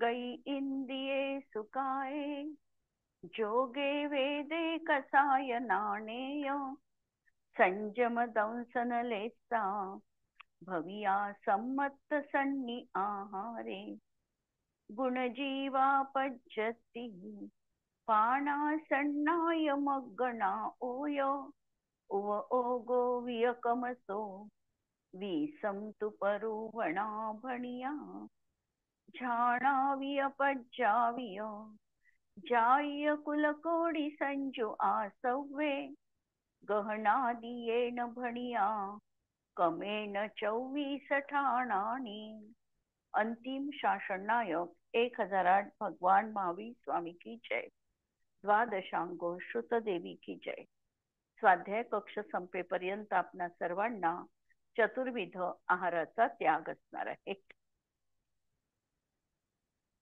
गई इंद्रिये सुखाए, जोगे वेदे कसाय नाणेय, संयम दंसन लेसा भविया सम्मत सन्नी आहारे, गुणजीवा पज्जती पाणा सन्नाय मग्गणा ओय, उव ओगो वियकमसो विसंतु परुवणा भणिया, झाणाविय पज्जाविय जाय कुलकोडी संजू आसव्वे, गहनादियेन भणिया कमेन 24 ठाणानी. अंतिम शासन नायक 1008 भगवान महावीर स्वामी की जय. द्वादशांगो श्रुतदेवी की जय. स्वाध्याय कक्ष संपेपर्यंत आपणा सर्वांना चतुर्विध आहाराचा त्याग असणार आहे.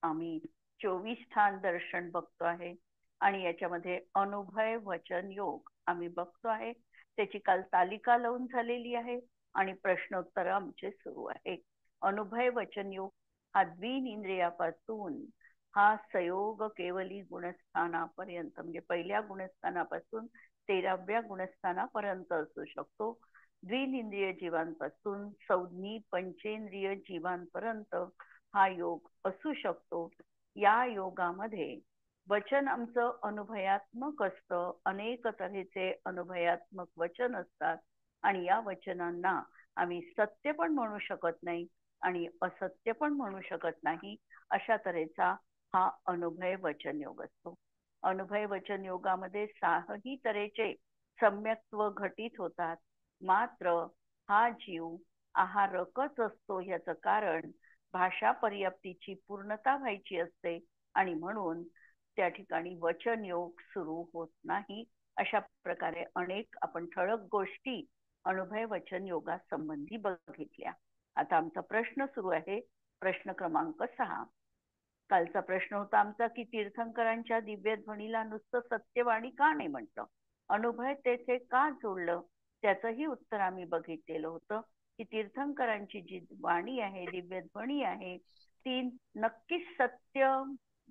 आम्ही 24 ठाण दर्शन बघतो आहे आणि याच्यामध्ये अनुभय वचन योग आम्ही बघतो आहे. त्याची काल तालिका लावून झालेली आहे आणि प्रश्नोत्तर आमचे सुरू आहे. अनुभय वचन योग हा द्विनिंद्रियापासून हा संयोग केवली गुणस्थानापर्यंत म्हणजे पहिल्या गुणस्थानापासून 13व्या गुणस्थानापर्यंत असू शकतो. द्विनिंद्रिय जीवांपासून संज्ञी पंचेंद्रिय जीवांपर्यंत हा योग असू शकतो. या योगामध्ये वचन आमचं अनुभयात्मक असतं. अनेक तऱ्हेचे अनुभयात्मक वचन असतात आणि या वचनांना आम्ही सत्य पण म्हणू शकत नाही आणि असत्य पण म्हणू शकत नाही. अशा तऱ्हेचा हा अनुभय वचन योग असतो. अनुभय वचन योगामध्ये 6ही तऱ्हेचे सम्यक्त्व घटित होतात. मात्र हा जीव आहारकच असतो. याचं कारण भाषा पर्याप्तीची पूर्णता व्हायची असते आणि म्हणून त्या ठिकाणी वचन योग सुरू होत नाही. अशा प्रकारे अनेक आपण ठळक गोष्टी अनुभय वचन योगा संबंधी बघितल्या. आता आमचा प्रश्न सुरू आहे. प्रश्न क्रमांक 6. कालचा प्रश्न होता आमचा की तीर्थंकरांच्या दिव्य ध्वनीला नुसतं सत्यवाणी का नाही म्हटलं, अनुभय तेथे का जोडलं, त्याचंही उत्तर आम्ही बघितलेलं होतं की तीर्थंकरांची जी वाणी आहे, दिव्य ध्वनी आहे, ती नक्कीच सत्य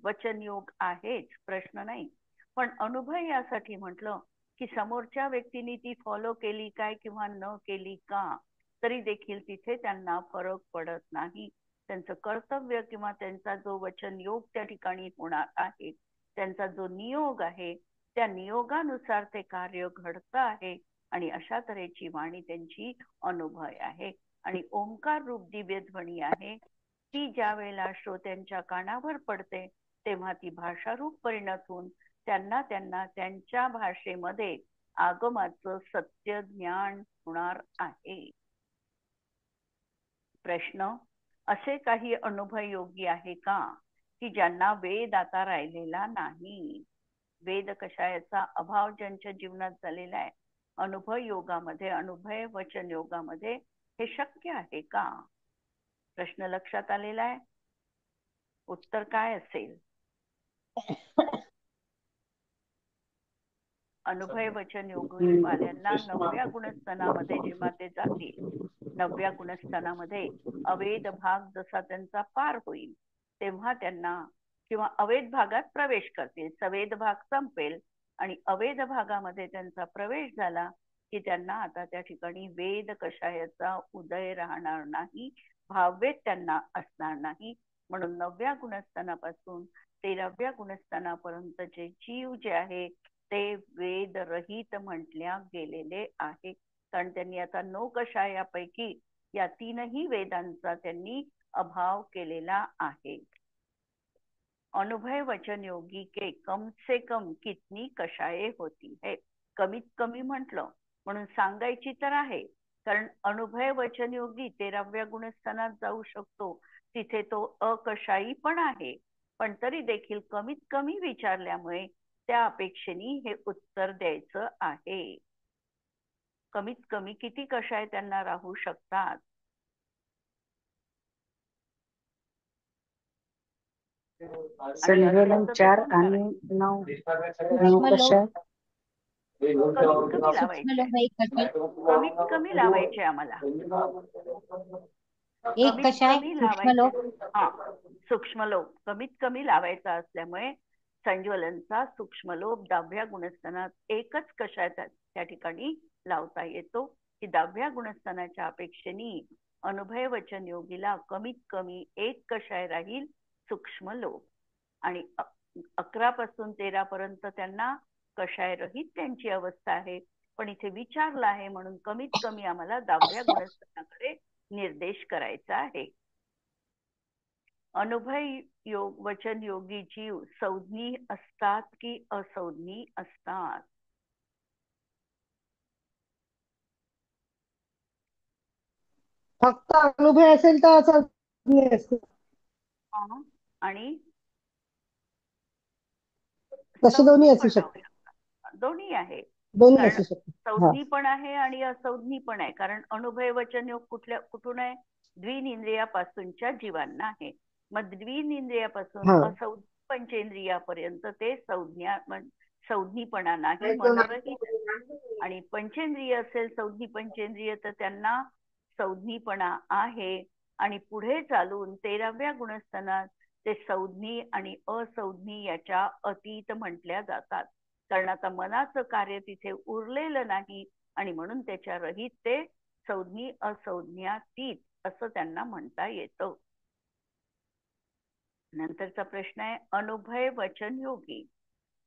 वचन योग आहेच, प्रश्न नाही. पण अनुभय यासाठी म्हटलं की समोरच्या व्यक्तीने ती फॉलो केली काय किंवा न केली का तरी देखील तिथे त्यांना फरक पडत नाही. त्यांचं कर्तव्य किंवा त्यांचा जो वचन योग त्या ठिकाणी होणार आहे, त्यांचा जो नियोग आहे, त्या नियोगानुसार ते कार्य घडतं आहे आणि अशा तऱ्हेची वाणी त्यांची अनुभय आहे. आणि ओंकार रूप दिव्य ध्वनी आहे ती ज्या वेळेला श्रोत्यांच्या कानावर पडते तेव्हा ती भाषारूप परिणत होऊन त्यांना त्यांच्या भाषेमध्ये आगमाचं सत्य ज्ञान होणार आहे. प्रश्न, असे काही अनुभव योगी आहे का की ज्यांना वेद आता राहिलेला नाही? वेद कषायाचा अभाव ज्यांच्या जीवनात झालेला आहे, अनुभव योगामध्ये, अनुभय वचन योगामध्ये हे शक्य आहे का? प्रश्न लक्षात आलेला आहे? उत्तर काय असेल? अनुभय वचन योग वाल्यांना 9व्या गुणस्थानामध्ये जेव्हा ते जातील, 9व्या गुणस्थानामध्ये अवेद भाग जसा त्यांचा पार होईल तेव्हा त्यांना किंवा अवेद भागात प्रवेश करतील. सवेद भाग संपेल आणि अवेद भागामध्ये त्यांचा प्रवेश झाला की त्यांना आता त्या ठिकाणी वेद कषायाचा उदय राहणार नाही, भाववेद त्यांना असणार नाही. म्हणून 9व्या गुणस्थानापासून 13व्या गुणस्थानापर्यंतचे जीव जे आहे ते वेद रहित म्हटल्या गेलेले आहे. कारण त्यांनी आता 9 कषायापैकी या 3ही वेदांचा त्यांनी अभाव केलेला आहे. अनुभय वचन योगी के कम से कम कितनी कषाये होती है? कमीत कमी म्हटलं म्हणून सांगायची तर आहे, कारण अनुभय वचन योगी 13व्या गुणस्थानात जाऊ शकतो, तिथे तो अकषायी पण आहे. पण तरी देखील कमीत कमी विचारल्यामुळे त्या अपेक्षेने हे उत्तर द्यायचं आहे. कमीत कमी किती कषाय त्यांना राहू शकतात? संध्याकाळी 4 आणि 9 कशा कमीत कमी लावायचे, कमीत कमी लावायचे आम्हाला, एक कमीत कषाय कमी सूक्ष्म लावायचे. लोक हा, सूक्ष्मलोभ कमीत कमी लावायचा असल्यामुळे संज्वलनचा सूक्ष्मलोभ 10व्या गुणस्थानात एकच कषाय त्या ठिकाणी लावता येतो की 10व्या गुणस्थानाच्या अपेक्षेने अनुभय वचन योगीला कमीत कमी एक कषाय राहील सूक्ष्मलोभ, आणि 11 पासून 13 पर्यंत त्यांना कषाय रहित त्यांची अवस्था आहे. पण इथे विचारलं आहे म्हणून कमीत कमी आम्हाला 10व्या गुणस्थानाकडे निर्देश करायचा आहे. अनुभय योग वचन योगी जीव संज्ञी असतात की असंज्ञी असतात? फक्त अनुभव असेल तर असं आणि तसे दोन्ही संज्ञी असू पण राहू शकतात. शकतात, दोन्ही आहे. दोन्ही कारण असू शकतात. हा. संज्ञी पण आहे आणि असंज्ञी पण आहे. कारण अनुभय वचन योग कुठून आहे? द्विनिंद्रियापासूनच्या जीवांना आहे. मग द्विनिंद्रियापासून हा. असंज्ञी पंचेंद्रियापर्यंत ते संज्ञीपणा नाही, मनरहित. आणि पंचेंद्रिय असेल संज्ञी पंचेंद्रिय तर त्यांना संज्ञीपणा आहे. आणि पुढे चालून 13व्या गुणस्थानात ते संज्ञी आणि असंज्ञी याच्या अतीत म्हटल्या जातात. कारण आता मनाचं कार्य तिथे उरलेलं नाही आणि म्हणून त्याच्या रहित ते संज्ञी असंज्ञातीत असं त्यांना म्हणता येतं. नंतरचा प्रश्न आहे, अनुभय वचन योगी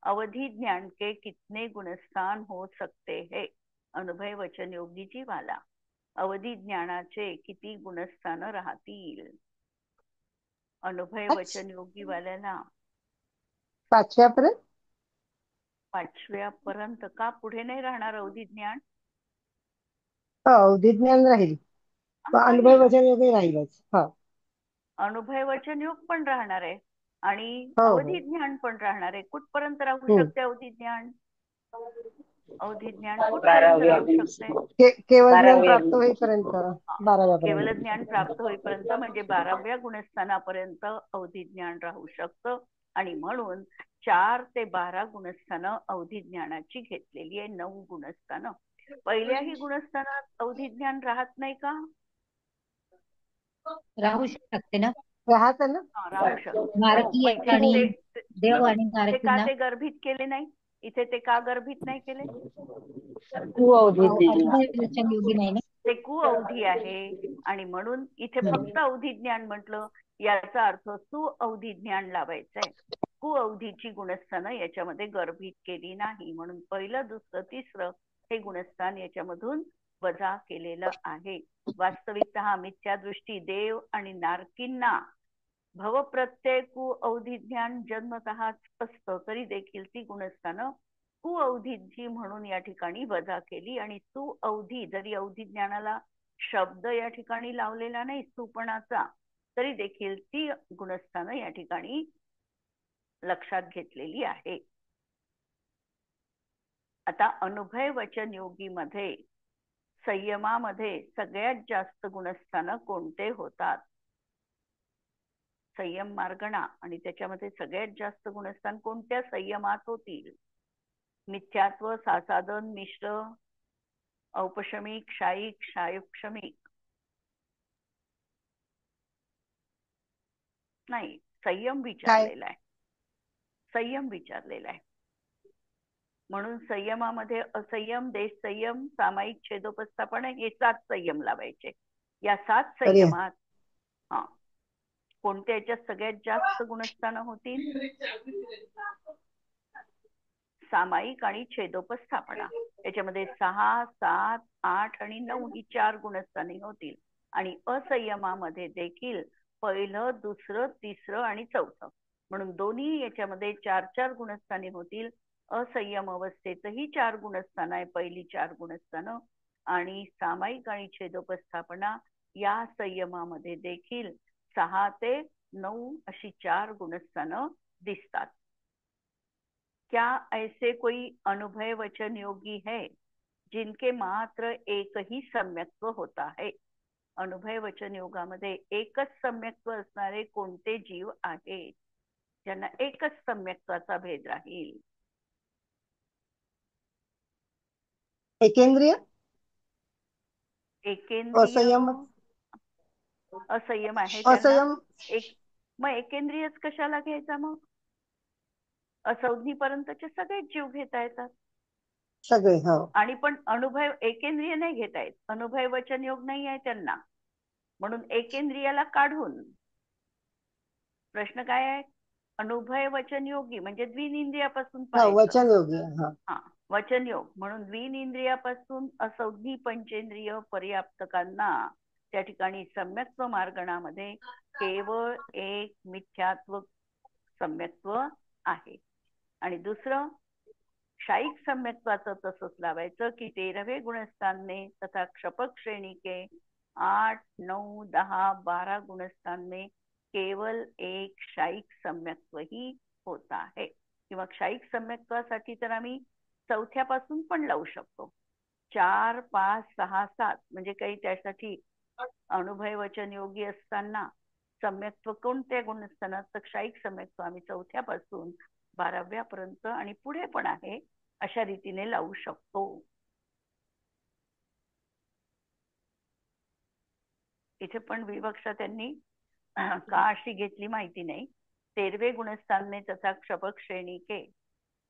अवधि ज्ञान के कितने गुणस्थान हो सकते हैं? अनुभय वचन योगी जीवाला अवधि ज्ञानाचे किती गुणस्थान राहतील? अनुभय वचन योगी वाल्याला 5व्या पर्यंत. 5व्या पर्यंत का? पुढे नाही राहणार अवधि ज्ञान? अवधी ज्ञान राहील, अनुभव वचन योग राहीलच. हा. अनुभय वचन योग पण राहणार आहे आणि हो हो. अवधि ज्ञान पण राहणार आहे. कुठपर्यंत राहू शकते अवधि ज्ञान? अवधि ज्ञान कुठपर्यंत राहू शकते? केवळ ज्ञान प्राप्त होईपर्यंत. 12व्या केवळ पर्यंत. ज्ञान प्राप्त होईपर्यंत म्हणजे 12व्या गुणस्थानापर्यंत अवधि ज्ञान राहू शकतं. आणि म्हणून 4 ते 12 गुणस्थानं अवधि ज्ञानाची घेतलेली आहे. 9 गुणस्थानं. पहिल्याही गुणस्थानात अवधि ज्ञान राहत नाही का? राहू शकते ना, राहत ना. राहू शकते. नारकीय मग इथे आणि ते देव आणि इथे का नारकींना ते गर्भित केले नाही? इथे ते का गर्भित नाही केले? अनुभय वचन योगी नाही ना. ते कुअवधी आहे आणि म्हणून इथे फक्त अवधी ज्ञान म्हटलं. याचा अर्थ सुअवधी ज्ञान लावायचंय. कुअवधीची गुणस्थानं याच्यामध्ये गर्भित केली नाही म्हणून पहिलं, दुसरं, तिसरं हे गुणस्थान याच्यामधून वजा केलेलं आहे. वास्तविकतः हा मिथ्या दृष्टी देव आणि नारकींना भवप्रत्यय कुअवधी ज्ञान जन्मतःच असतं, तरी देखील ती गुणस्थानं कुअवधीची म्हणून या ठिकाणी वजा केली. आणि सुअवधी जरी अवधी ज्ञानाला शब्द या ठिकाणी लावलेला नाही सुपणाचा, तरी देखील ती गुणस्थानं या ठिकाणी लक्षात घेतलेली आहे. आता अनुभय वचन योगी मध्ये संयमामध्ये सगळ्यात जास्त गुणस्थानं कोणते होतात? संयम मार्गणा आणि त्याच्यामध्ये सगळ्यात जास्त गुणस्थान कोणत्या संयमात होतील? मिथ्यात्व, सासाधन, मिश्र, औपशमिक, शाईक, शायोक्षमिक? नाही, संयम विचारलेला आहे. संयम विचारलेला आहे. म्हणून संयमामध्ये असंयम, देश संयम, सामायिक, छेदोपस्थापन हे 7 संयम लावायचे. या 7 संयमात कोणत्या याच्यात सगळ्यात जास्त गुणस्थानं होतील? सामायिक आणि छेदोपस्थापना. याच्यामध्ये 6, 7, 8 आणि 9 ही 4 गुणस्थाने होतील. आणि असंयमामध्ये देखील पहिलं, दुसरं, तिसरं आणि चौथं म्हणून दोन्ही याच्यामध्ये 4-4 गुणस्थाने होतील. असंयम अवस्थेतही 4 गुणस्थानं आहे, पहिली 4 गुणस्थानं. आणि सामायिक आणि छेदोपस्थापना या संयमामध्ये देखील 6 ते 9 अशी 4 गुणस्थानं दिसतात. क्या ऐसे कोई अनुभय वचन योगी है जिनके मात्र एक ही सम्यक्त्व होता है? अनुभय वचन योगामध्ये एकच सम्यक्त्व असणारे कोणते जीव आहेत ज्यांना एकच सम्यक्त्वाचा भेद राहील? एकेंद्रिय, एकेंद्रिय, असंयम, असंयम आहे त्यांना. असंयम. एक मग एकेंद्रियच कशाला घ्यायचा? मग असंज्ञीपर्यंतचे सगळेच जीव घेता येतात सगळे. हो. आणि पण अनुभव एकेंद्रिय नाही घेता येत, अनुभव वचन योग नाही आहे त्यांना, म्हणून एकेंद्रियाला काढून प्रश्न काय आहे? अनुभव वचन योगी म्हणजे द्विनिंद्रियापासून पाहायचं. वचन योगी. हा, वचन योग म्हणून द्विनिंद्रियापासून असंज्ञी पंचेंद्रिय पर्याप्तकांना त्या ठिकाणी सम्यक्त्व मार्गणामध्ये केवळ एक मिथ्यात्व सम्यक्त्व आहे. आणि दुसरं क्षायिक सम्यक्त्वाचं तसंच लावायचं की 13वे गुणस्थान तथा क्षपक श्रेणी के 8, 9, 10, 12 गुणस्थान में केवल एक क्षायिक सम्यक्त्व ही होता है. किंवा क्षायिक सम्यक्त्वासाठी तर आम्ही चौथ्यापासून पण लावू शकतो. 4, 5, 6, 7 म्हणजे काही त्यासाठी अनुभव वचन योगी असताना सम्यक्त्व कोणत्या गुणस्थानात? तर क्षायिक सम्यक्त्व आम्ही चौथ्यापासून 12व्या पर्यंत आणि पुढे पण आहे अशा रीतीने लावू शकतो. इथे पण विवक्षा त्यांनी का अशी घेतली माहिती नाही. 13वे गुणस्थान में तथा क्षपक श्रेणी के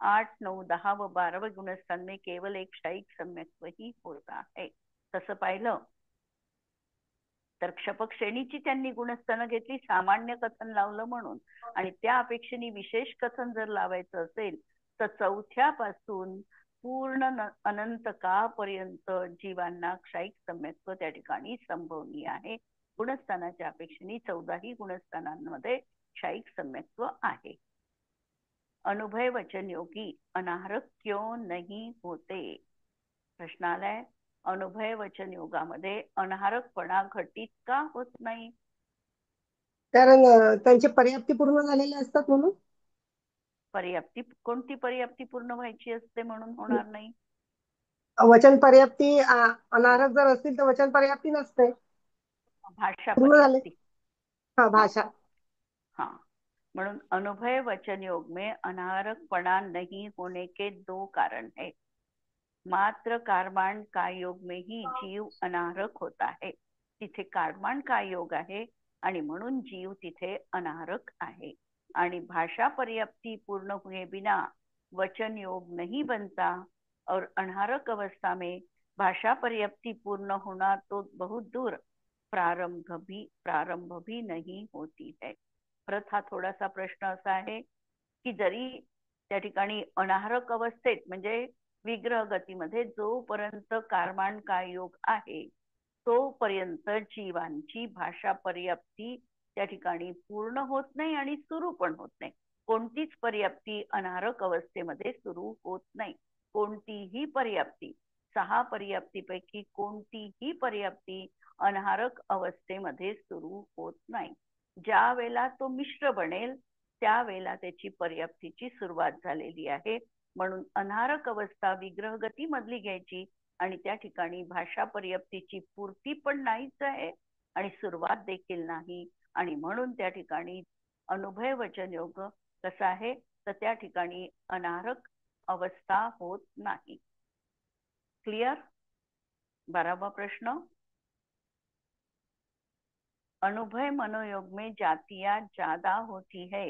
8, 9, 10 व 12 गुणस्थान में केवल एक क्षायिक सम्यक्त्व ही होता है. तसं पाहिलं तर क्षपक श्रेणीची त्यांनी गुणस्थानं घेतली सामान्य कथन लावलं म्हणून, आणि त्या अपेक्षेने विशेष कथन जर लावायचं असेल तर चौथ्यापासून पूर्ण अनंत काळपर्यंत जीवांना क्षायिक सम्यक्त्व त्या ठिकाणी संभवनीय आहे. गुणस्थानाच्या अपेक्षेने 14ही गुणस्थानांमध्ये क्षायिक सम्यक्त्व आहे. अनुभव वचन योगी अनाहरक क्यों नहीं होते? प्रश्न आलाय, अनुभव वचन योगामध्ये अनाहरकपणा घटित का होत नाही? कारण त्यांची पर्याप्ती पूर्ण झालेली असतात म्हणून. पर्याप्ती कोणती पर्याप्ती पूर्ण व्हायची असते म्हणून होणार नाही? वचन पर्याप्ती अनाहरक जर असतील तर वचन पर्याप्ती नसते, भाषा पूर्ण झाले. पर्याप्ती. भाषा. हाँ, म्हणून अनुभव वचन योग में अनाहरकपणा नहीं होने के 2 कारण है. मात्र कार्माण काय योग में ही जीव अनाहरक होता है. तिथे कार्माण काय योग आहे आणि म्हणून जीव तिथे अनाहरक आहे. आणि भाषा पर्याप्ति पूर्ण हुए बिना वचन योग नहीं बनता और अनाहरक अवस्था में भाषा पर्याप्ति पूर्ण होना तो बहुत दूर प्रारंभ भी नहीं होती है. परत हा थोडासा प्रश्न असा आहे की जरी त्या ठिकाणी अनाहरक अवस्थेत म्हणजे विग्रह गतीमध्ये जोपर्यंत कार्माण काय योग आहे तोपर्यंत जीवांची भाषा पर्याप्ती त्या ठिकाणी पूर्ण होत नाही आणि सुरू पण होत नाही. कोणतीच पर्याप्ती अनाहरक अवस्थेमध्ये सुरू होत नाही. कोणतीही पर्याप्ती 6 पर्याप्तीपैकी कोणतीही पर्याप्ती अनाहरक अवस्थेमध्ये सुरू होत नाही. ज्या वेळेला तो मिश्र बनेल त्यावेळेला त्याची पर्याप्तीची सुरुवात झालेली आहे. म्हणून अनाहरक अवस्था विग्रह गती मधली घ्यायची आणि त्या ठिकाणी भाषा पर्याप्तीची पूर्ती पण नाहीच आहे आणि सुरुवात देखील नाही. आणि म्हणून त्या ठिकाणी अनुभव वचन योग कसा आहे तर त्या ठिकाणी अनाहरक अवस्था होत नाही. क्लियर? 12वा प्रश्न, अनुभव मनोयोग में जातियां ज्यादा होती है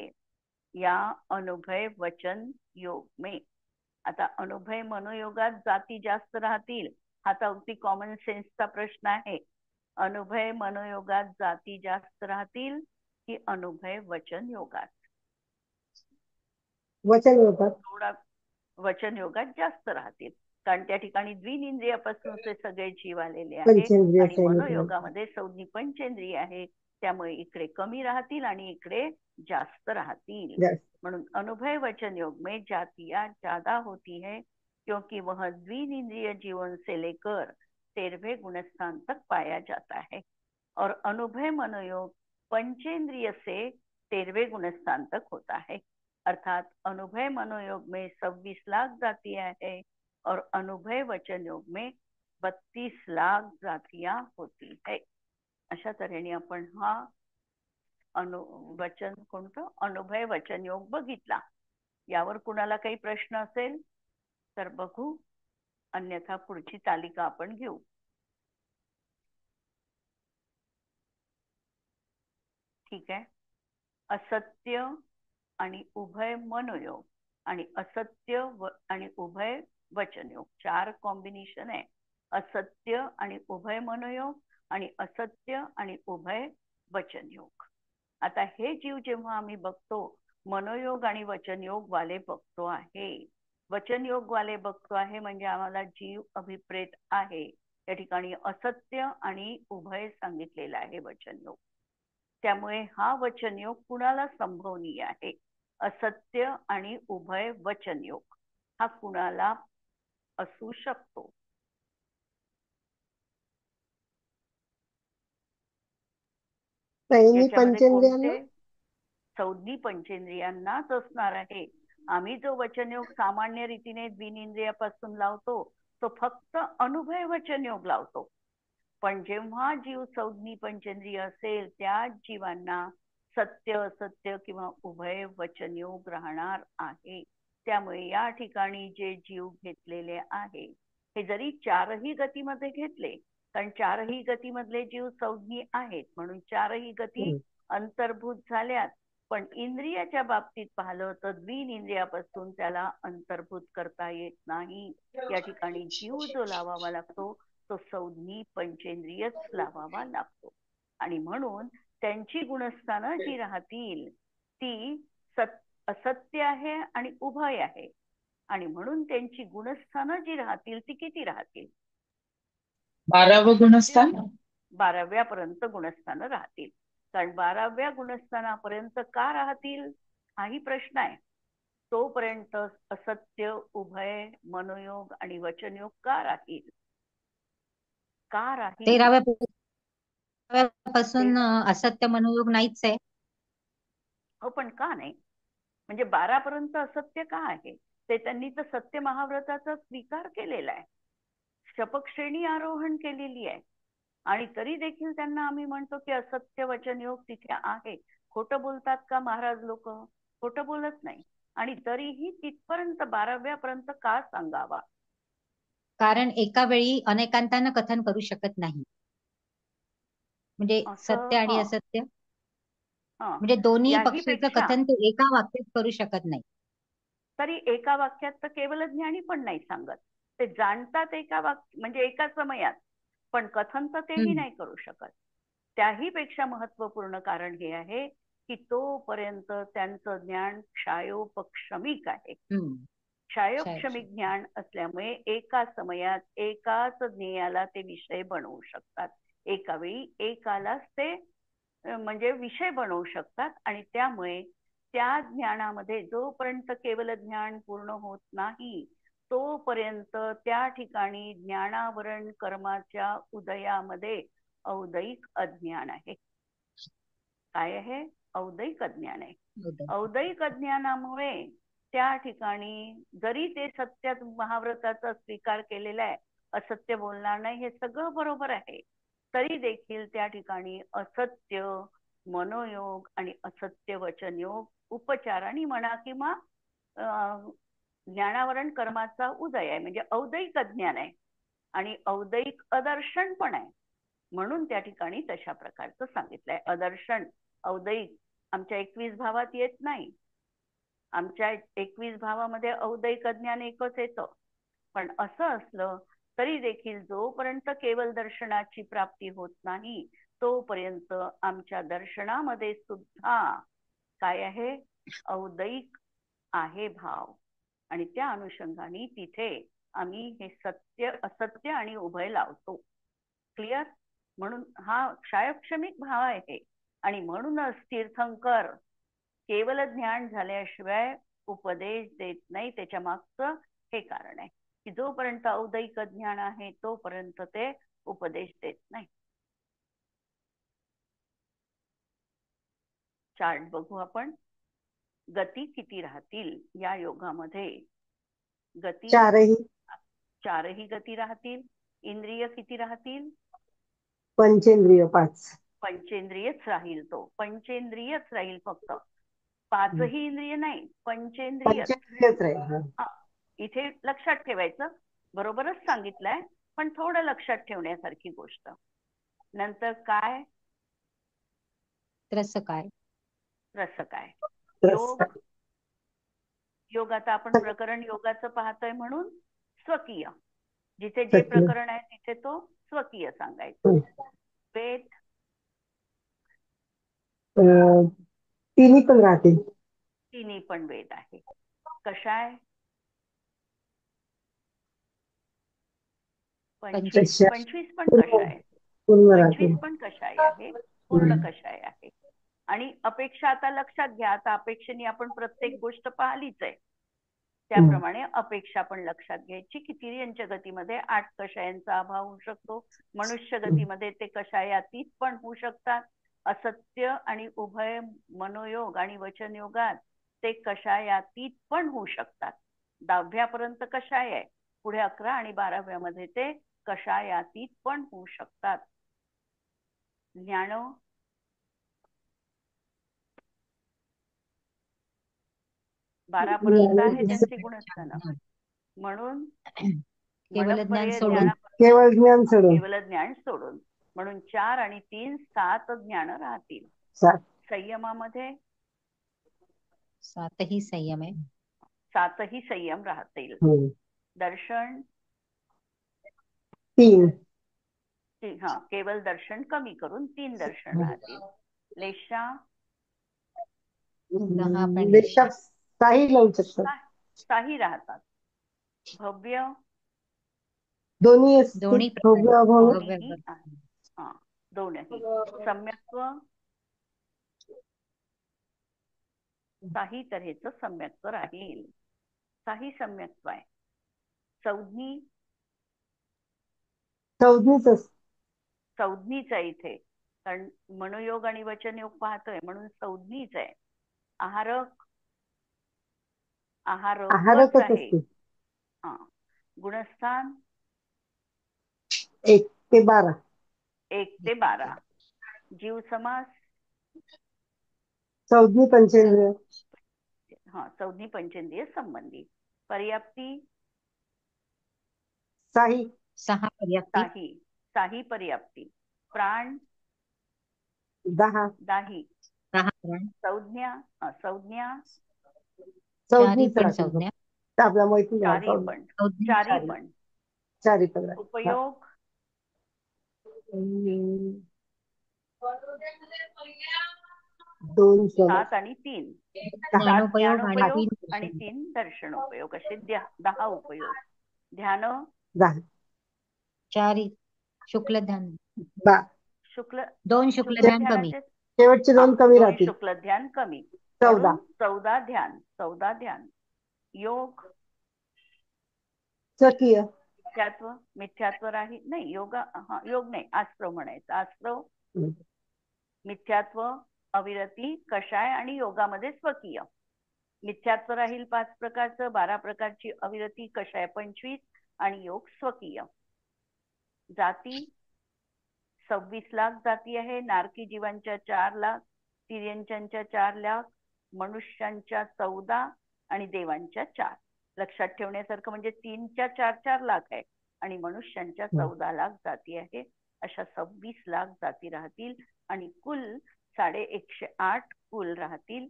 या अनुभव वचन योग में? आता अनुभव मनोयोगात जाती जास्त राहतील हा तर अगदी कॉमन सेन्सचा प्रश्न आहे. अनुभव मनोयोगात जाती जास्त राहतील की अनुभव वचन योगात? वचन योगात. थोडा वचन योगात जास्त राहतील कारण त्या ठिकाणी द्विनिंद्रियापासून ते सगळे जीव आलेले आहेत आणि मनोयोगामध्ये संज्ञी पंचेंद्रिय आहे त्यामुळे इकडे कमी राहतील आणि इकडे जास्त राहतील. म्हणून अनुभव वचन योग में जातियां ज्यादा होती है क्योंकि वह द्विनिंद्रिय जीवन से लेकर 13वें गुणस्थान तक पाया जाता है और अनुभव मनोयोग पंचेंद्रिय से 13वें गुणस्थान तक होता है. अर्थात अनुभव मनोयोग में 26 लाख जातियां है और अनुभव वचन योग में 32 लाख जातियां होती है. अशा तऱ्हेने आपण हा वचन कोणतं अनुभव वचन योग बघितला. यावर कुणाला काही प्रश्न असेल तर बघू, अन्यथा पुढची तालिका आपण घेऊ. ठीक आहे. असत्य आणि उभय मनोयोग आणि असत्य आणि उभय वचनयोग, 4 कॉम्बिनेशन आहे. असत्य आणि उभय मनोयोग आणि असत्य आणि उभय वचनयोग. आता हे जीव जेव्हा आम्ही बघतो, मनोयोग आणि वचनयोग वाले बघतो आहे. वचनयोग वाले बघतो आहे म्हणजे आम्हाला जीव अभिप्रेत आहे. या ठिकाणी असत्य आणि उभय सांगितलेला आहे वचनयोग. त्यामुळे हा वचनयोग कुणाला संभवनीय आहे? असत्य आणि उभय वचनयोग हा कुणाला असू शकतो? संयमी याच्यामध्ये पंचेंद्रियांना कोणते? संज्ञी पंचेंद्रियांनाच असणार आहे. आम्ही जो वचनयोग सामान्य रीतीने द्विनेंद्रियापासून लावतो तो फक्त अनुभय वचनयोग लावतो. पण जेव्हा जीव संज्ञी पंचेंद्रिय असेल त्या जीवांना सत्य असत्य किंवा उभय वचनयोग राहणार आहे. त्यामुळे या ठिकाणी जे जीव घेतलेले आहे हे जरी 4ही गतीमध्ये घेतले, कारण 4ही गतीमधले जीव संज्ञी आहेत म्हणून 4ही गती अंतर्भूत झाल्यात. पण इंद्रियाच्या बाबतीत पाहिलं तर द्विनेंद्रियापासून त्याला अंतर्भूत करता येत नाही. या ठिकाणी जीव जो लावावा लागतो तो संज्ञी पंचेंद्रियच लावावा लागतो. आणि म्हणून त्यांची गुणस्थानं जी राहतील ती असत्य आहे आणि उभय आहे. आणि म्हणून त्यांची गुणस्थानं जी राहतील ती किती राहतील? 12वं गुणस्थान 12व्या पर्यंत गुणस्थानं राहतील. कारण 12व्या गुणस्थानापर्यंत का राहतील हाही प्रश्न आहे. तोपर्यंत असत्य उभय मनोयोग आणि वचनयोग का राहील? का राहील? 13व्या पासून असत्य मनोयोग नाहीच आहे. हो, पण का नाही? म्हणजे 12 पर्यंत असत्य का आहे? ते त्यांनी तर सत्य महाव्रताचा स्वीकार केलेला आहे, शपक श्रेणी आरोहण केलेली आहे. आणि तरी देखील त्यांना आम्ही म्हणतो की असत्य वचनयोग तिथे आहे. खोटं बोलतात का महाराज लोक? खोटं बोलत नाही. आणि तरीही तिथपर्यंत 12व्या पर्यंत का सांगावा? कारण एका वेळी अनेकांतांना कथन करू शकत नाही. म्हणजे सत्य आणि असत्य म्हणजे दोन्ही पक्षाचं कथन ते एका वाक्यात करू शकत नाही. तरी एका वाक्यात तर केवळ ज्ञानी पण नाही सांगत. ते जाणतात एका वाक्य म्हणजे एका समयात, पण कथन तर तेही नाही करू शकत. त्याही पेक्षा महत्वपूर्ण कारण हे आहे की तोपर्यंत त्यांचं ज्ञान क्षायोपक्षमिक आहे. क्षायोपक्षमिक ज्ञान असल्यामुळे एका समयात एकाच ज्ञेयाला ते विषय बनवू शकतात. एका वेळी एकालाच ते म्हणजे विषय बनवू शकतात. आणि त्यामुळे त्या ज्ञानामध्ये जोपर्यंत केवल ज्ञान पूर्ण होत नाही तोपर्यंत त्या ठिकाणी ज्ञानावरण कर्माच्या उदयामध्ये औदैक अज्ञान आहे. काय आहे? औदैक अज्ञान आहे. औदैक अज्ञानामुळे त्या ठिकाणी जरी ते सत्य महाव्रताचा स्वीकार केलेला आहे, असत्य बोलणार नाही हे सगळं बरोबर आहे, तरी देखील त्या ठिकाणी असत्य मनोयोग आणि असत्य वचनयोग उपचाराने म्हणा किंवा ज्ञानावरण कर्माचा उदय आहे. म्हणजे औदैक अज्ञान आहे आणि औदैक अदर्शन पण आहे. म्हणून त्या ठिकाणी तशा प्रकारचं सांगितलंय. अदर्शन औदैक आमच्या 21 भावात येत नाही. आमच्या 21 भावामध्ये औदैक अज्ञान एकच येतं. पण असं असलं तरी देखील जोपर्यंत केवल दर्शनाची प्राप्ती होत नाही तोपर्यंत आमच्या दर्शनामध्ये सुद्धा काय आहे? औदैक आहे भाव. आणि त्या अनुषंगाने तिथे आम्ही हे सत्य असत्य आणि उभय लावतो. क्लिअर? म्हणून हा क्षायोपक्षमिक भाव आहे. आणि म्हणूनच तीर्थंकर केवल ज्ञान झाल्याशिवाय उपदेश देत नाही. त्याच्या मागचं हे कारण आहे की जोपर्यंत औदैक ज्ञान आहे तोपर्यंत ते उपदेश देत नाही. चार्ट बघू आपण. गती किती राहतील या योगामध्ये? गती 4ही गती राहतील. इंद्रिय किती राहतील? पंचेंद्रिय 5. पंचेंद्रियच राहील. तो पंचेंद्रियच राहील. फक्त 5ही इंद्रिय नाही, पंचेंद्रियच राहील. इथे लक्षात ठेवायचं. बरोबरच सांगितलंय पण थोडं लक्षात ठेवण्यासारखी गोष्ट. नंतर काय? रस काय? रस काय? रस काय? योग आता आपण प्रकरण योगाचं पाहतोय म्हणून स्वकीय. जिथे जे स्वकीय. प्रकरण आहे तिथे तो स्वकीय सांगायचं. वेद तिन्ही पण राहतील. तिन्ही पण वेद आहे. कषाय 25 पण कषाय. 25 पण कषाय आहे. पूर्ण कषाय आहे. आणि अपेक्षा आता लक्षात घ्या. आता अपेक्षेने आपण प्रत्येक गोष्ट पाहिलीच आहे. त्याप्रमाणे अपेक्षा पण लक्षात घ्यायची की तिर्यंच्या गतीमध्ये 8 कषायांचा अभाव होऊ शकतो. मनुष्य गतीमध्ये ते कषायातीत पण होऊ शकतात. असत्य आणि उभय मनोयोग आणि वचन योगात ते कषायातीत पण होऊ शकतात. 10व्यापर्यंत कषाय आहे. पुढे 11 आणि 12व्यामध्ये ते कषायातीत पण होऊ शकतात. ज्ञान 12पर्यंत आहे त्यांची गुणस्थान. म्हणून केवळ ज्ञान सोडून केवळ ज्ञान सोडून म्हणून 4 आणि 3 7 ज्ञान राहतील. संयमामध्ये 7ही संयम आहे. 7ही संयम राहतील. दर्शन 3. हा, केवळ दर्शन कमी करून 3 दर्शन राहतील. लेशा 6ही लावू शकतात. 6ही राहतात. भव्य दोन्ही दोनही. सम्यक्त्व 6ही तऱ्हेचं सम्यक्त्व राहील. 6ही सम्यक्त्व आहे. संज्ञीच आहे इथे. कारण मनोयोग आणि वचनयोग पाहतोय म्हणून संज्ञीच आहे. आहारकच आहे. हा. गुणस्थान 1 ते 12. 1 ते 12. जीव समास संज्ञी पंचेंद्रिय. हा, संज्ञी पंचेंद्रिय संबंधी. पर्याप्ती 6 पर्याप्ती. 6ही पर्याप्ती. प्राण 10. 10ही. 10 प्राण. संज्ञा 4ही पण संज्ञा. आपल्या माहिती 4ही पण. उपयोग 2 7 आणि 3. 7 ज्ञानोपयोग आणि 3 दर्शनोपयोग असे 10 उपयोग. ध्यान 4 शुक्ल ध्यान. 2 शुक्ल ध्यान कमी. शेवटचे 2 कमी राहतील. शुक्ल ध्यान कमी. 14 ध्यान. योग स्वकीय. मिथ्यात्व राहील नाही. योग नाही. आस्त्रव म्हणायचं. आस्त्रव मिथ्यात्व, अविरती, कषाय आणि योगामध्ये स्वकीय. मिथ्यात्व राहील 5 प्रकारचं. 12 प्रकारची अविरती, कषाय 25 आणि योग स्वकीय. जाती 26 लाख जाती आहे. नारकी जीवांच्या 4 लाख, तिर्यंच्या 4 लाख, मनुष्यांच्या 14 आणि देवांच्या 4. लक्षात ठेवण्यासारखं म्हणजे 3च्या 4 लाख आहे आणि मनुष्यांच्या 14 लाख जाती आहे. अशा 26 लाख जाती राहतील आणि कुल 108 कुल राहतील.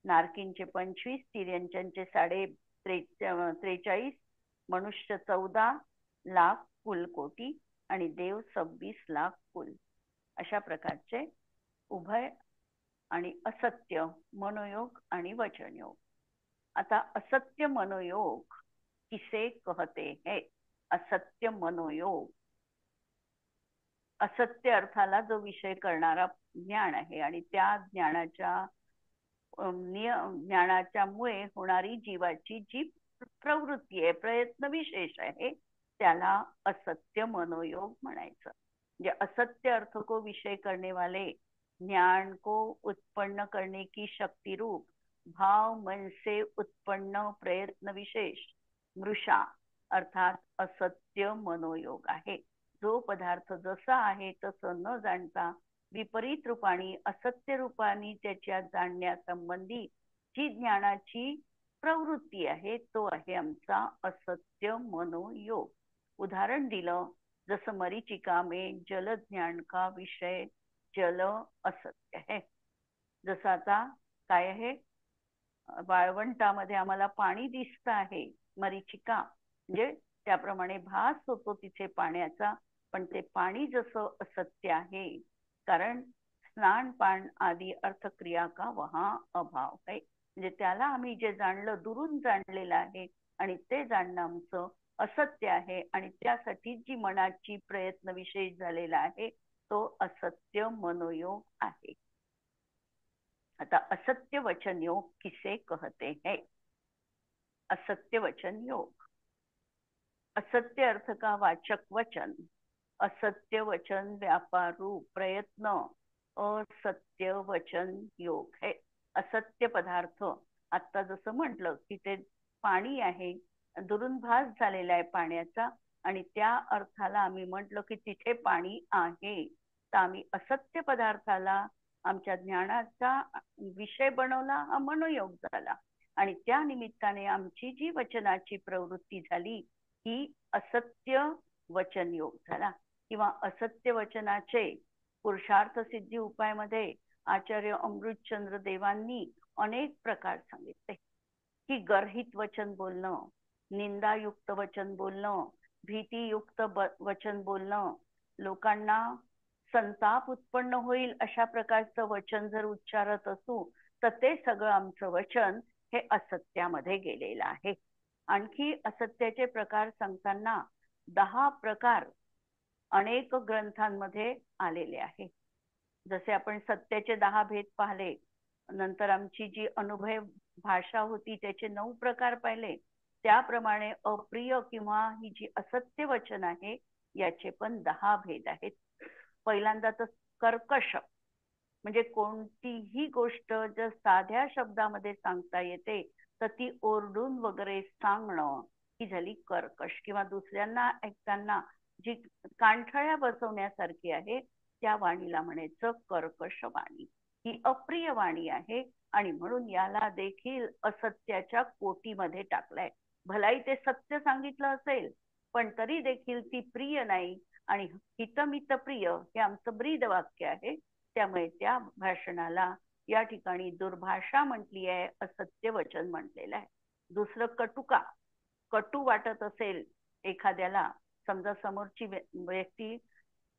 नारकींचे 25, तिर्यंचे 43, मनुष्य 14 लाख कुल कोटी आणि देव 26 लाख कुल. अशा प्रकारचे उभय आणि असत्य मनोयोग आणि वचनयोग. आता असत्य मनोयोग किसे कहते हैं? असत्य मनोयोग असत्य अर्थाला जो विषय करणारा ज्ञान आहे आणि त्या ज्ञानाच्या मुळे होणारी जीवाची जी प्रवृत्ती आहे, प्रयत्न विशेष आहे, त्याला असत्य मनोयोग म्हणायचं. म्हणजे असत्य अर्थ को विषय करने वाले ज्ञान को उत्पन्न करने की शक्ति रूप भाव मन से उत्पन्न प्रयत्न विशेष मृषा अर्थात असत्य मनोयोग आहे. जो पदार्थ जसा आहे तसं न जाणता विपरीत रूपाने असत्य रूपाने त्याच्या जाणण्यासंबंधी जी ज्ञानाची प्रवृत्ती आहे तो आहे आमचा असत्य मनोयोग. उदाहरण दिलं जसं मरीचिका में जल ज्ञान का विषय जल असत्य है. जसं आता काय आहे, वाळवंटामध्ये आम्हाला पाणी दिसत आहे, मरीचिका, म्हणजे त्याप्रमाणे भास होतो तिथे पाण्याचा, पण ते पाणी जसं असत्य आहे, कारण स्नान पान आदी अर्थक्रिया का वहा अभाव आहे. म्हणजे त्याला आम्ही जे जाणलं दुरून जाणलेलं आहे आणि ते जाणणं आमचं असत्य आहे, आणि त्यासाठी जी मनाची प्रयत्न विशेष झालेला आहे तो असत्य मनोयोग आहे. आता असत्य वचन योग किसे कहते हैं? असत्य वचन योग, असत्य अर्थ का वाचक वचन, असत्य वचन व्यापार रूप प्रयत्न, असत्य वचन योग है. असत्य पदार्थ आता जसं म्हटलं की ते पाणी आहे, दुरून भास झालेला आहे पाण्याचा, आणि त्या अर्थाला आम्ही म्हटलं की तिथे पाणी आहे, तर आम्ही असत्य पदार्थाला आमच्या ज्ञानाचा विषय बनवला, हा मनोयोग झाला, आणि त्या निमित्ताने आमची जी वचनाची प्रवृत्ती झाली ही असत्य वचन योग झाला. किंवा असत्य वचनाचे पुरुषार्थ सिद्धी उपाय मध्ये आचार्य अमृतचंद्र देवांनी अनेक प्रकार सांगितले, की गर्हित वचन बोलणं, निंदायुक्त वचन बोलणं, भीतीयुक्त वचन बोलणं, लोकांना संताप उत्पन्न होईल अशा प्रकारचं वचन जर उच्चारत असू तर ते सगळं आमचं वचन हे असत्यामध्ये गेलेलं आहे. आणखी असत्याचे प्रकार सांगताना 10 प्रकार अनेक ग्रंथांमध्ये आलेले आहे. जसे आपण सत्याचे 10 भेद पाहिले, नंतर आमची जी अनुभव भाषा होती त्याचे 9 प्रकार पाहिले, त्याप्रमाणे अप्रिय किंवा ही जी असत्य वचन आहे याचे पण 10 भेद आहेत. पहिल्यांदा तर कर्कश, म्हणजे कोणतीही गोष्ट जर साध्या शब्दामध्ये सांगता येते तर ती ओरडून वगैरे सांगणं ही झाली कर्कश, किंवा दुसऱ्यांना ऐकताना जी कानठळ्या बसवण्यासारखी आहे त्या वाणीला म्हणायचं कर्कश वाणी. ही अप्रिय वाणी आहे, आणि म्हणून याला देखील असत्याच्या कोटीमध्ये टाकलाय. भलाई ते सत्य सांगितलं असेल पण तरी देखील ती प्रिय नाही, आणि हितमित प्रिय हे आमचं ब्रीद वाक्य आहे, त्यामुळे त्या भाषणाला या ठिकाणी दुर्भाषा म्हटली आहे, असत्य वचन म्हटलेलं आहे. दुसरं कटुका, कटू वाटत असेल एखाद्याला, समजा समोरची व्यक्ती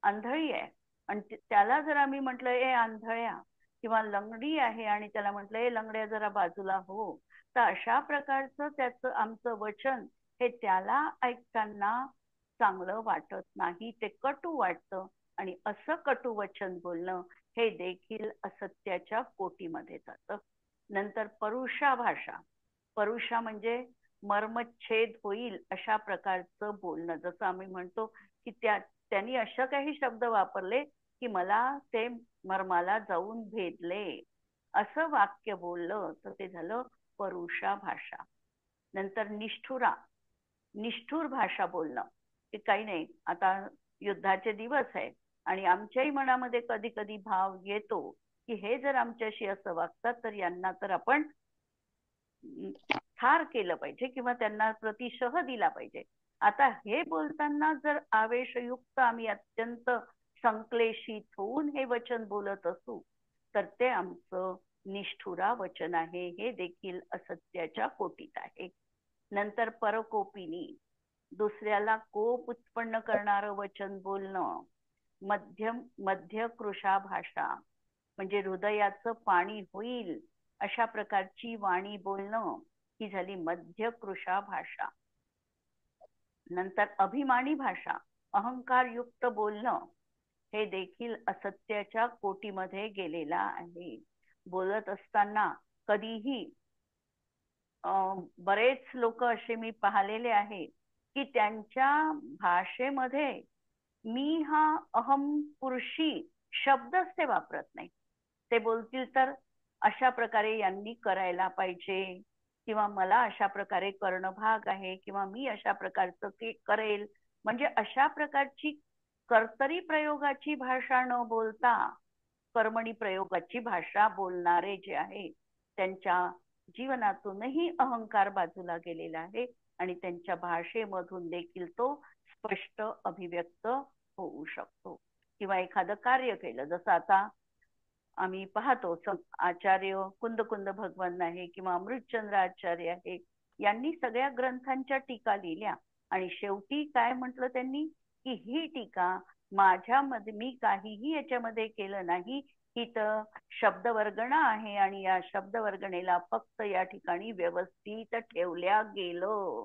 आंधळी आहे आणि त्याला जर आम्ही म्हटलं ए आंधळ्या, किंवा लंगडी आहे आणि त्याला म्हटलं ए लंगड्या जरा बाजूला हो, तर अशा प्रकारचं त्याचं आमचं वचन हे त्याला ऐकताना चांगलं वाटत नाही, ते कटू वाटतं, आणि असं कटू वचन बोलणं हे देखील असत्याच्या कोटीमध्ये जातं. नंतर परुषा भाषा, परुषा म्हणजे मर्मच्छेद होईल अशा प्रकारचं बोलणं. जसं आम्ही म्हणतो की त्यांनी अशा काही शब्द वापरले की मला ते मर्माला जाऊन भेदले, असं वाक्य बोललं तर ते झालं परुषा भाषा. नंतर निष्ठुरा, निष्ठुर भाषा बोलणं, की काही नाही आता युद्धाचे दिवस आहे आणि आमच्याही मनामध्ये कधी कधी भाव येतो की हे जर आमच्याशी असं वागतात तर यांना तर आपण ठार केलं पाहिजे किंवा त्यांना प्रतिशह दिला पाहिजे. आता हे बोलताना जर आवेशयुक्त आम्ही अत्यंत संक्लेशित होऊन हे वचन बोलत असू तर ते आमचं निष्ठुरा वचन आहे, हे देखील असत्याच्या कोटीत आहे. नंतर परकोपिनी, दुसऱ्याला कोप उत्पन्न करणारं वचन बोलणं. मध्य कृशा भाषा, म्हणजे हृदयाचं पाणी होईल अशा प्रकारची वाणी बोलणं ही झाली मध्य कृशा भाषा. नंतर अभिमानी भाषा, अहंकारयुक्त बोलणं, हे देखील असत्याच्या कोटीमध्ये गेलेला आहे. बोलत असताना कधीही बरेच लोक असे मी पाहिलेले आहे की त्यांच्या भाषेमध्ये मी हा अहम पुरुषी शब्दच ते वापरत नाही. ते बोलतील तर अशा प्रकारे यांनी करायला पाहिजे, किंवा मला अशा प्रकारे करणं भाग आहे, किंवा मी अशा प्रकारचं ते करेल, म्हणजे अशा प्रकारची कर्तरी प्रयोगाची भाषा न बोलता कर्मणी प्रयोगाची भाषा बोलणारे जे आहे त्यांच्या जीवनातूनही अहंकार बाजूला गेलेला आहे आणि त्यांच्या भाषेमधून देखील तो स्पष्ट अभिव्यक्त होऊ शकतो. किंवा एखादं कार्य केलं, जसं आता आम्ही पाहतो आचार्य कुंद भगवान आहे किंवा अमृतचंद्र आचार्य आहे, यांनी सगळ्या ग्रंथांच्या टीका लिहिल्या आणि शेवटी काय म्हटलं त्यांनी की ही टीका माझ्यामध्ये, मी काहीही याच्यामध्ये केलं नाही, ही तर शब्दवर्गणा आहे आणि या शब्दवर्गणेला फक्त या ठिकाणी व्यवस्थित ठेवल्या गेलं,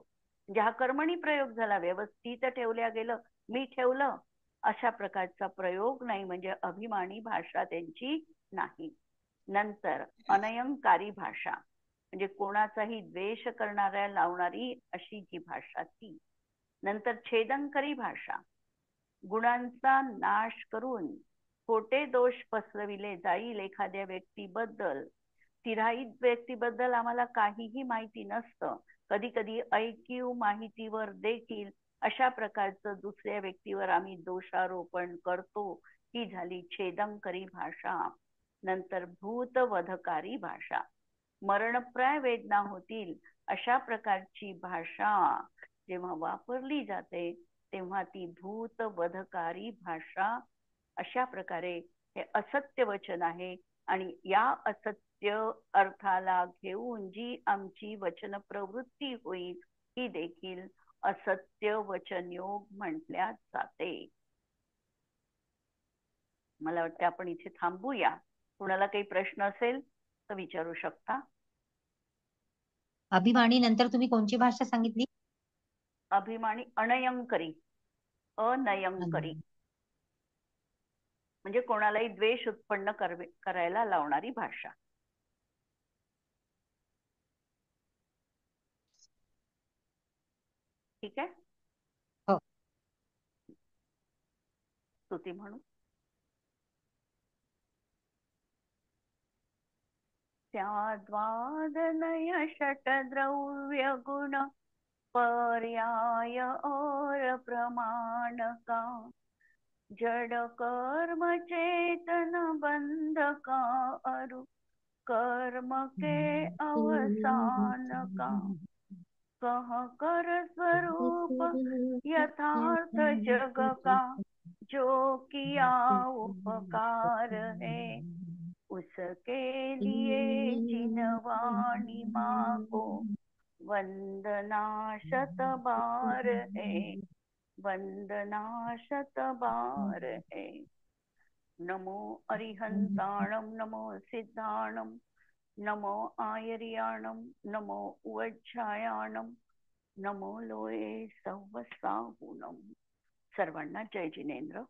म्हणजे हा कर्मणी प्रयोग झाला, व्यवस्थित ठेवल्या गेलं, मी ठेवलं, अशा प्रकारचा प्रयोग नाही, म्हणजे अभिमानी भाषा त्यांची नाही. नंतर अनयंकारी भाषा, म्हणजे कोणाचाही द्वेष करणाऱ्या लावणारी अशी जी भाषा ती. नंतर छेदनकरी भाषा, गुणांचा नाश करून खोटे दोष पसरविले जाईल एखाद्या व्यक्तीबद्दल. तिराईत व्यक्तीबद्दल आम्हाला काहीही माहिती नसतं, कधी कधी ऐकीव माहितीवर देखील अशा प्रकारचं दुसऱ्या व्यक्तीवर आम्ही दोषारोपण करतो, ही झाली छेदनकरी भाषा. नंतर भूतवधकारी भाषा, मरणप्राय वेदना होतील अशा प्रकारची भाषा जेव्हा वापरली जाते तेव्हा ती भूतवधकारी भाषा. अशा प्रकारे हे असत्य वचन आहे आणि या असत्य अर्थाला घेऊन जी आमची वचन प्रवृत्ती होईल ही देखील असत्य वचनयोग म्हटल्या जाते. मला वाटतं आपण इथे थांबूया. कुणाला काही प्रश्न असेल तर विचारू शकता. अभिमानी नंतर तुम्ही कोणची भाषा सांगितली? अभिमानी अनयंकरी, अनयंकरी म्हणजे कोणालाही द्वेष उत्पन्न करायला लावणारी भाषा. ठीक आहे, हो. स्तुती म्हणू. स्याद्वादनय षट्द्रव्य गुण पर्याय और प्रमाण का, जड़ कर्म चेतन बंध का अरु कर्म के अवसान का, कह कर स्वरूप यथार्थ जग का, जो किया उपकार है उसके लिए जिनवाणी माँ को वंदना शत बार है, वंदना शत बार है. नमो अरिहंताणम, नमो सिद्धाणम, नमो आयर्याणम, नमो उज्जायाणम, नमो लोये सव्वसाहुणम. सर्वांना जय जिनेंद्र.